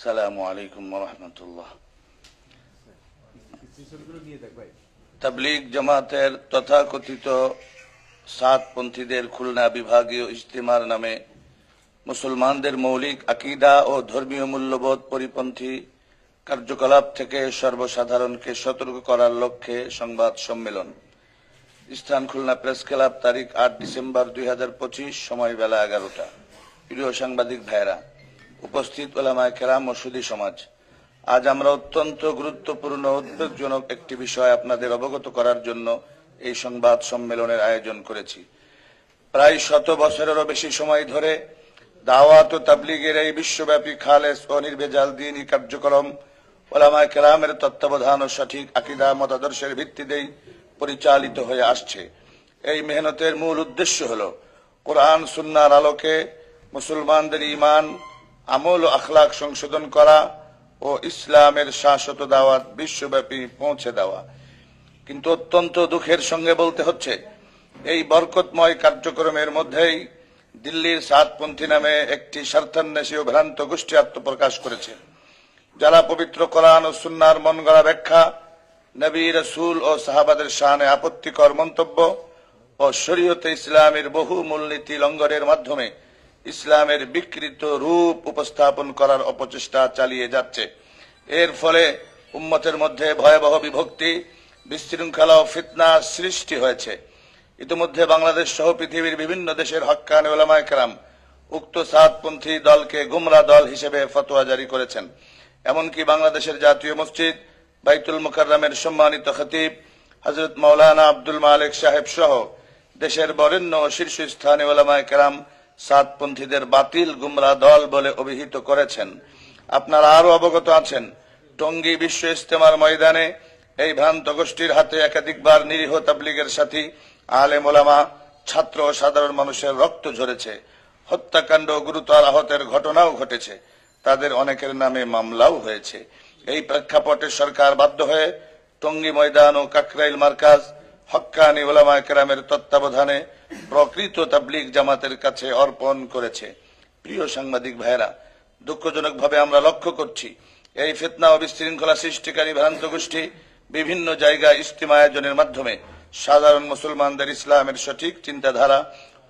আসসালামু আলাইকুম ওয়া রাহমাতুল্লাহ। তাবলীগ জামাতের তথাকথিত সাতপন্থীদের খুলনা বিভাগীয় ইজতিমার নামে মুসলমানদের মৌলিক আকীদা ও ধর্মীয় মূল্যবোধ পরিপন্থী কার্যকলাপ থেকে সর্বসাধারণকে সতর্ক করার লক্ষ্যে সংবাদ সম্মেলন। স্থান খুলনা প্রেস ক্লাব, তারিখ ৮ ডিসেম্বর ২০২৫, সময় বেলা ১১টা। প্রিয় সাংবাদিক ভাইয়েরা, উপস্থিত উলামায়ে কেরাম ও সুধী সমাজ, আজ আমরা অত্যন্ত গুরুত্বপূর্ণ উদ্বেগজনক একটি বিষয় আপনাদের অবগত করার জন্য এই সংবাদ সম্মেলনের আয়োজন করেছি। প্রায় ১০০ বছরেরও বেশি সময় ধরে দাওয়াত ও তাবলীগের এই বিশ্বব্যাপী খালেস ও নির্ভেজাল দ্বীনী কার্যক্রম উলামায়ে কেরামের তত্ত্বাবধান ও সঠিক আকীদা মতাদর্শের ভিত্তিতেই পরিচালিত হয়ে আসছে। এই মেহনতের মূল উদ্দেশ্য হল কোরআন সুন্নাহর আলোকে মুসলমানদের ঈমান, আমল ও আখলাক সংশোধন করা ও ইসলামের শাশ্বত দাওয়াত বিশ্বব্যাপী পৌঁছে দেওয়া। কিন্তু অত্যন্ত দুঃখের সঙ্গে বলতে হচ্ছে, এই বরকতময় কার্যক্রমের মধ্যেই দিল্লির সাতপন্থী নামে একটি স্বার্থান্বেষী ও ভ্রান্ত গোষ্ঠী আত্মপ্রকাশ করেছে, যারা পবিত্র কোরআন ও সুন্নাহর মনগড়া ব্যাখ্যা, নবী, রাসূল ও সাহাবাদের শানে আপত্তিকর মন্তব্য ও শরীয়তে ইসলামের বহু মূলনীতি লঙ্ঘনের মাধ্যমে ইসলামের বিকৃত রূপ উপস্থাপন করার অপচেষ্টা চালিয়ে যাচ্ছে। এর ফলে উম্মতের মধ্যে ভয়াবহ বিভক্তি, বিশৃঙ্খলা ও ফিতনা সৃষ্টি হয়েছে। ইতিমধ্যে বাংলাদেশ সহ পৃথিবীর বিভিন্ন দেশের হক্কানি উলামায়ে কেরাম উক্ত সাতপন্থী দলকে গুমরা দল হিসেবে ফতোয়া জারি করেছেন। এমনকি বাংলাদেশের জাতীয় মসজিদ বাইতুল মুকাররমের সম্মানিত খতিব হযরত মাওলানা আব্দুল মালিক সাহেব সহ দেশের বরেণ্য ও শীর্ষস্থানীয় উলামায়ে কেরাম সাতপন্থীদের বাতিল গুমরা দল বলে অভিহিত করেছেন। আপনারা আরো অবগত আছেন, টঙ্গী বিশ্ব ইজতেমার ময়দানে এই ভ্রান্ত গোষ্ঠীর হাতে একাধিকবার নিরীহ তাবলীগের সাথী, আলেম ওলামা, ছাত্র ও সাধারণ মানুষের রক্ত ঝরেছে। হত্যাকাণ্ড ও গুরুতর আহতের ঘটনাও ঘটেছে। তাদের অনেকের নামে মামলাও হয়েছে। এই প্রেক্ষাপটে সরকার বাধ্য হয়ে টঙ্গী ময়দান ও কাকরাইল মার্কাজ হক্কানি উলামায়ে কেরামের তত্ত্বাবধানে প্রকৃত তাবলীগ জামাতের কাছে অর্পণ করেছে। প্রিয় সাংবাদিক ভাইয়েরা, দুঃখজনকভাবে আমরা লক্ষ্য করছি, এই ফিতনা ও বিশৃঙ্খলা সৃষ্টিকারী ভ্রান্ত গোষ্ঠী বিভিন্ন জায়গায় ইজতিমা আয়োজনের মাধ্যমে সাধারণ মুসলমানদের ইসলামের সঠিক চিন্তাধারা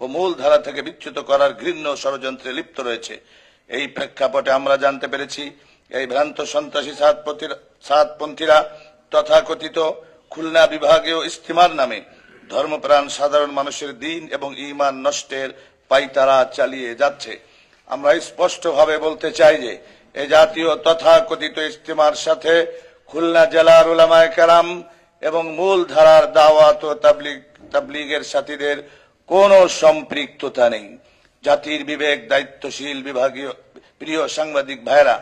ও মূল ধারা থেকে বিচ্যুত করার ঘৃণ্য ষড়যন্ত্রে লিপ্ত রয়েছে। এই প্রেক্ষাপটে আমরা জানতে পেরেছি, এই ভ্রান্ত সন্ত্রাসী সাতপন্থীরা তথাকথিত খুলনা বিভাগীয় ইজতিমার নামে ধর্মপ্রাণ সাধারণ মানুষের দ্বীন এবং ঈমান নষ্টের পাইতারা চালিয়ে যাচ্ছে। আমরা স্পষ্টভাবে বলতে চাই যে এ জাতীয় তথাকথিত ইজতিমার সাথে খুলনা জেলার উলামায়ে কেরাম এবং মূল ধারার দাওয়াত ও তাবলীগের সাথীদের কোনো সম্পৃক্ততা নেই। জাতির বিবেক দায়িত্বশীল বিভাগীয় প্রিয় সাংবাদিক ভাইয়েরা,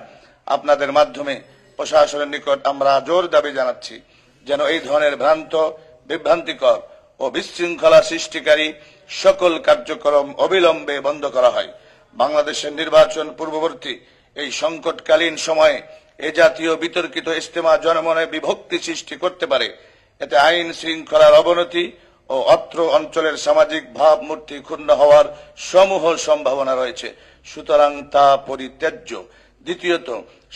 আপনাদের মাধ্যমে প্রশাসনের নিকট আমরা জোর দাবি জানাচ্ছি, যেন এই ধরনের ভ্রান্ত, বিভ্রান্তিকর ও বিশৃঙ্খলা সৃষ্টিকারী সকল কার্যক্রম অবিলম্বে বন্ধ করা হয়। বাংলাদেশের নির্বাচন পূর্ববর্তী এই সংকটকালীন সময়ে এ জাতীয় বিতর্কিত ইজতেমা জনমনে বিভক্তি সৃষ্টি করতে পারে। এতে আইন শৃঙ্খলার অবনতি ও অত্র অঞ্চলের সামাজিক ভাবমূর্তি ক্ষুণ্ণ হওয়ার সমূহ সম্ভাবনা রয়েছে। সুতরাং তা পরিত্যাজ্য। দ্বিতীয়ত,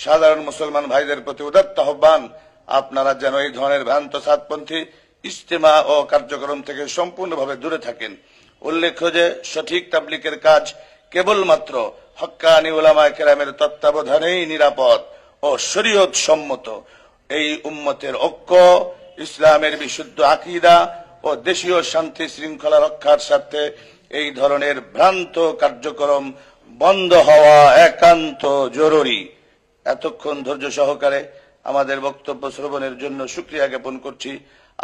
সাধারণ মুসলমান ভাইদের প্রতি উদাত্ত আহ্বান, আপনারা যেন এই ধরনের ভ্রান্ত সাতপন্থী ইজতেমা ও কার্যক্রম থেকে সম্পূর্ণভাবে দূরে থাকেন। উল্লেখ্য যে সঠিক তাবলীগের কাজ কেবলমাত্র হক্কানি উলামায়ে কেরামের তত্ত্বাবধানেই নিরাপদ ও শরীয়ত সম্মত। এই উম্মতের ঐক্য, ইসলামের বিশুদ্ধ আকীদা ও দেশীয় শান্তি শৃঙ্খলা রক্ষার স্বার্থে এই ধরনের ভ্রান্ত কার্যক্রম বন্ধ হওয়া একান্ত জরুরি। এতক্ষণ ধৈর্য সহকারে আমাদের বক্তব্য শ্রবণের জন্য শুকরিয়া জ্ঞাপন করছি।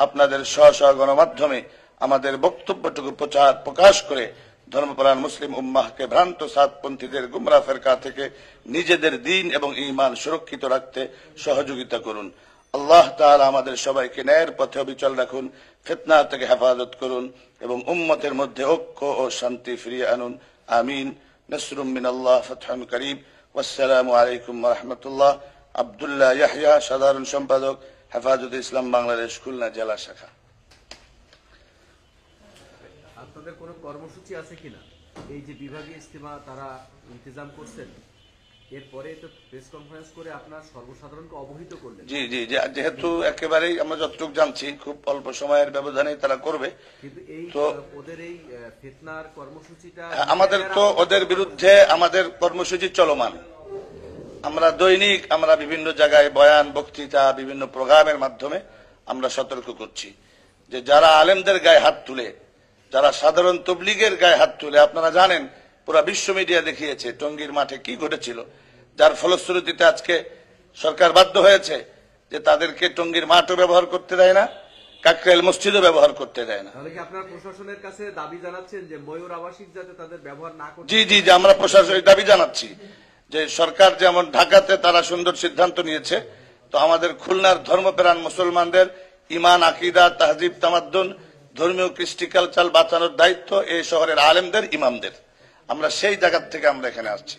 আপনাদের স্ব গণমাধ্যমে আমাদের বক্তব্যটুকু প্রকাশ করে ধর্মপ্রাণ মুসলিম উম্মাহকে ভ্রান্ত সাতপন্থীদের গুমরা ফেরকা থেকে নিজেদের দ্বীন এবং ঈমান সুরক্ষিত রাখতে সহযোগিতা করুন। আল্লাহ তাআলা আমাদের সবাইকে ন্যায়ের পথে অবিচল রাখুন, ফিতনা থেকে হেফাজত করুন এবং উম্মতের মধ্যে ঐক্য ও শান্তি ফিরিয়ে আনুন। আমিন। নসরুম মিনাল্লাহ, ফাতহুন করিব। ওয়াসসালামু আলাইকুম ওয়া রাহমাতুল্লাহ। আব্দুল্লাহ ইয়াহইয়া, সাধারণ সম্পাদক, হেফাজতে ইসলাম বাংলাদেশ, খুলনা জেলা শাখা। আপনাদের কোনো কর্মসূচি আছে কিনা? এই যে বিভাগীয় ইজতিমা তারা ইন্তজাম করছেন, এরপরে তো প্রেস কনফারেন্স করে আপনার সর্বসাধারণকে অবহিত করলেন। জি জি, যেহেতু একেবারেই আমরা যতটুকু জানছি খুব অল্প সময়ের ব্যবধানে তারা করবে, কিন্তু এই তো ওদের এই ফিতনার কর্মসূচিটা আমাদের তো ওদের বিরুদ্ধে আমাদের কর্মসূচি চলমান। আমরা দৈনিক আমরা বিভিন্ন জায়গায় বয়ান, বক্তৃতা, বিভিন্ন প্রোগ্রামের মাধ্যমে আমরা সতর্ক করছি যে যারা আলেমদের গায়ে হাত তুলে, যারা সাধারণ তবলিগের গায়ে হাত তুলে, আপনারা জানেন পুরা বিশ্ব মিডিয়া দেখিয়েছে টঙ্গীর মাঠে কি ঘটেছিল, যার ফলশ্রুতিতে আজকে সরকার বাধ্য হয়েছে যে তাদেরকে টঙ্গীর মাঠও ব্যবহার করতে দেয় না, কাকরাইল মসজিদও ব্যবহার করতে দেয় না। তাহলে কি আপনারা প্রশাসনের কাছে দাবি জানাচ্ছেন যে ময়ূর আবাসিক যাতে তাদের ব্যবহার না করে? জি জি, যে আমরা প্রশাসনিক দাবি জানাচ্ছি যে সরকার যেমন ঢাকাতে তারা সুন্দর সিদ্ধান্ত নিয়েছে, তো আমাদের খুলনার ধর্মপ্রাণ মুসলমানদের ইমান, আকিদা, তাহজিব, তামাদ্দুন, ধর্মীয় কৃষ্টি কালচার বাঁচানোর দায়িত্ব এই শহরের আলেমদের, ইমামদের। আমরা সেই জায়গা থেকে আমরা এখানে আসছি।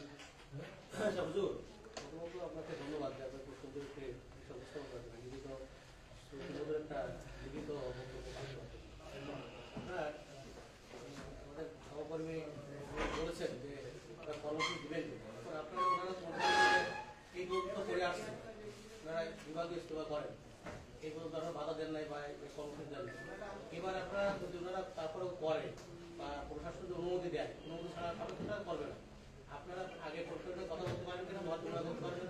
এবার আপনারা যদি ওনারা তারপরেও করে বা প্রশাসন যদি অনুমতি দেয়, অনুমতি ছাড়া আপনারা করবে না, আপনারা আগে প্রশাসনের কথা বলতে পারেন কিনা, মত বিনিময় করতে পারবেন,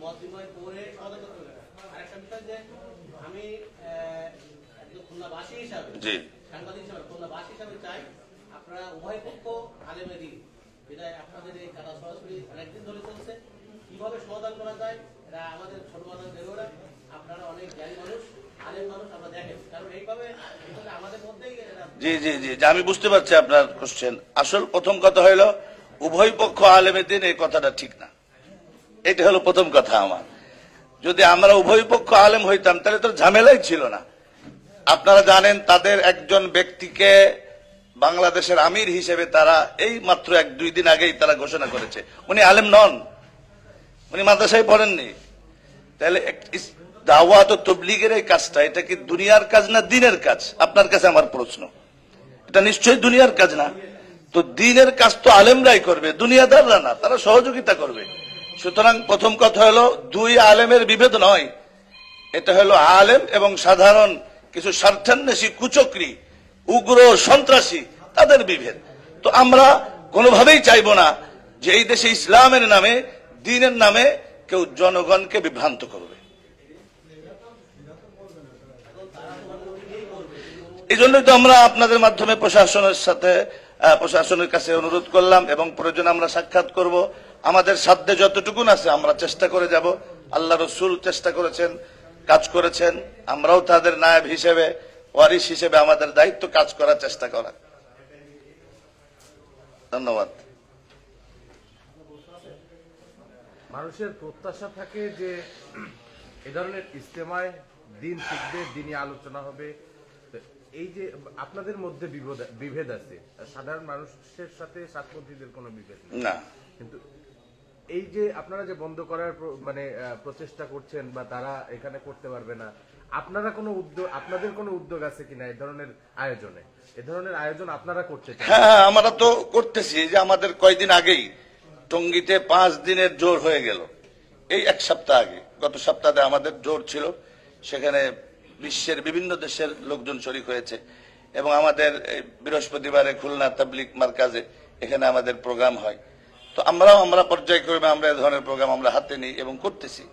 মত বিনিময় করে সমাধান করতে পারবেন। আরেকটা বিষয় যে আমি একজন খুলনাবাসী হিসাবে, সাংবাদিক হিসাবে, খুলনাবাসী হিসাবে চাই আপনারা উভয় পক্ষ আলেমে দিন বিদায় আপনাদের এই কাটা সরাসরি অনেকদিন ধরে চলছে, কিভাবে সমাধান করা যায় এরা আমাদের ছোট মাথা দেবেরা, আপনারা অনেক জ্ঞানী মানুষ, আলেম মানুষ, আমরা দেখেন, কারণ এইভাবে আমাদের মধ্যেই। জি জি জি, আমি বুঝতে পারছি আপনার কোশ্চেন। আসল প্রথম কথা হলো উভয় পক্ষ আলেমের দিন, এই কথাটা ঠিক না। এটা হলো প্রথম কথা আমার। যদি আমরা উভয় পক্ষ আলেম হইতাম তাহলে তো ঝামেলাই ছিল না। আপনারা জানেন তাদের একজন ব্যক্তিকে বাংলাদেশের আমির হিসেবে তারা এই মাত্র 1-2 দিন আগেই তারা ঘোষণা করেছে। উনি আলেম নন, উনি মাদ্রাসায় পড়েননি। তাহলে দাওয়াত ও তবলিগের এই কাজটা, এটা কি দুনিয়ার কাজ না দিনের কাজ? আপনার কাছে আমার প্রশ্ন। এটা নিশ্চয়ই দুনিয়ার কাজ না। তো দিনের কাজ তো আলেমরাই করবে, দুনিয়াদাররা না, তারা সহযোগিতা করবে। সুতরাং প্রথম কথা হলো দুই আলেমের বিভেদ নয়, এটা হলো আলেম এবং সাধারণ কিছু স্বার্থান্বেষী, কুচক্রী, উগ্র, সন্ত্রাসী, তাদের বিভেদ। তো আমরা কোনোভাবেই চাইবো না যে এই দেশে ইসলামের নামে, দ্বীনের নামে কেউ জনগণকে বিভ্রান্ত করবে। এই জন্যই তো আমরা আপনাদের মাধ্যমে প্রশাসনের কাছে অনুরোধ করলাম এবং প্রয়োজন আমরা সাক্ষাৎ করব। আমাদের সাধ্যে যতটুকু আছে আমরা চেষ্টা করে যাব। আল্লাহ রসুল চেষ্টা করেছেন, কাজ করেছেন, আমরাও তাদের নায়েব হিসেবে, ওয়ারিস হিসেবে আমাদের দায়িত্ব কাজ করার চেষ্টা করা। ধন্যবাদ। মানুষের প্রত্যাশা থাকে যে এ ধরনের ইজতেমায় দিন শিখবে, দিনই আলোচনা হবে। এই যে আপনাদের মধ্যে বিভেদ আছে, সাধারণ মানুষের সাথে সাতপন্থীদের কোনো বিভেদ না, কিন্তু এই যে আপনারা যে বন্ধ করার মানে প্রচেষ্টা করছেন বা তারা এখানে করতে পারবে না, আপনারা কোনো উদ্যোগ, আপনাদের কোনো উদ্যোগ আছে কিনা এই ধরনের আয়োজনে? এ ধরনের আয়োজন আপনারা করতে চান? হ্যাঁ, আমরা তো করতেছি। যে আমাদের কয়দিন আগেই টঙ্গীতে 5 দিনের জোর হয়ে গেল, এই 1 সপ্তাহ আগে। গত সপ্তাহে আমাদের জোর ছিল, সেখানে বিশ্বের বিভিন্ন দেশের লোকজন শরীক হয়েছে এবং আমাদের বৃহস্পতিবারে খুলনা তাবলিগ মার্কাজে এখানে আমাদের প্রোগ্রাম হয়। তো আমরা পর্যায়ক্রমে আমরা এই ধরনের প্রোগ্রাম আমরা হাতে নিই এবং করতেছি।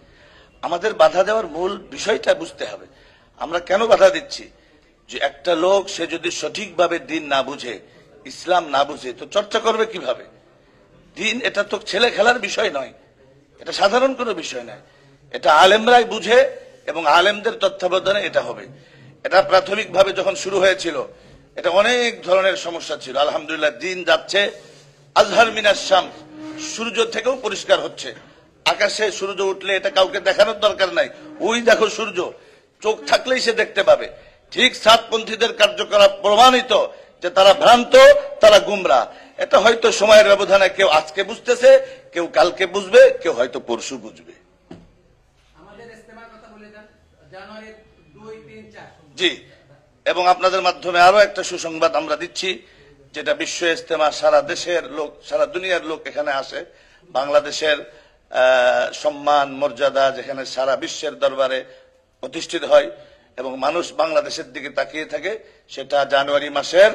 আমাদের বাধা দেওয়ার মূল বিষয়টা বুঝতে হবে, আমরা কেন বাধা দিচ্ছি। যে একটা লোক সে যদি সঠিকভাবে দিন না বুঝে, ইসলাম না বুঝে, তো চর্চা করবে কিভাবে? দিন এটা তো ছেলে খেলার বিষয় নয়, এটা সাধারণ কোনো বিষয় নয়। এটা আলেমরাই বুঝে এবং আলেমদের তত্ত্বাবধানে এটা হবে। এটা প্রাথমিকভাবে যখন শুরু হয়েছিল এটা অনেক ধরনের সমস্যা ছিল। আলহামদুলিল্লাহ দিন যাচ্ছে। আজহার মিনাস শামস, সূর্য থেকেও পরিষ্কার হচ্ছে। আকাশে সূর্য উঠলে এটা কাউকে দেখানোর দরকার নাই, ওই দেখো সূর্য, চোখ থাকলেই সে দেখতে পাবে। ঠিক সাতপন্থীদের কার্যকলাপ প্রমাণিত যে তারা ভ্রান্ত, তারা গুমরা। এটা হয়তো সময়ের ব্যবধানে কেউ আজকে বুঝতেছে, কেউ কালকে বুঝবে, কেউ হয়তো পরশু বুঝবে। জি, এবং আপনাদের মাধ্যমে আরো একটা সুসংবাদ আমরা দিচ্ছি, যেটা বিশ্ব ইজতেমা, সারা দেশের লোক, সারা দুনিয়ার লোক এখানে আসে। বাংলাদেশের সম্মান মর্যাদা যেখানে সারা বিশ্বের দরবারে প্রতিষ্ঠিত হয় এবং মানুষ বাংলাদেশের দিকে তাকিয়ে থাকে, সেটা জানুয়ারি মাসের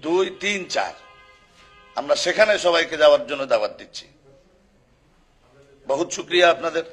2, 3, 4 আমরা সেখানে সবাইকে যাওয়ার জন্য দাওয়াত দিচ্ছি। বহুত শুকরিয়া আপনাদের।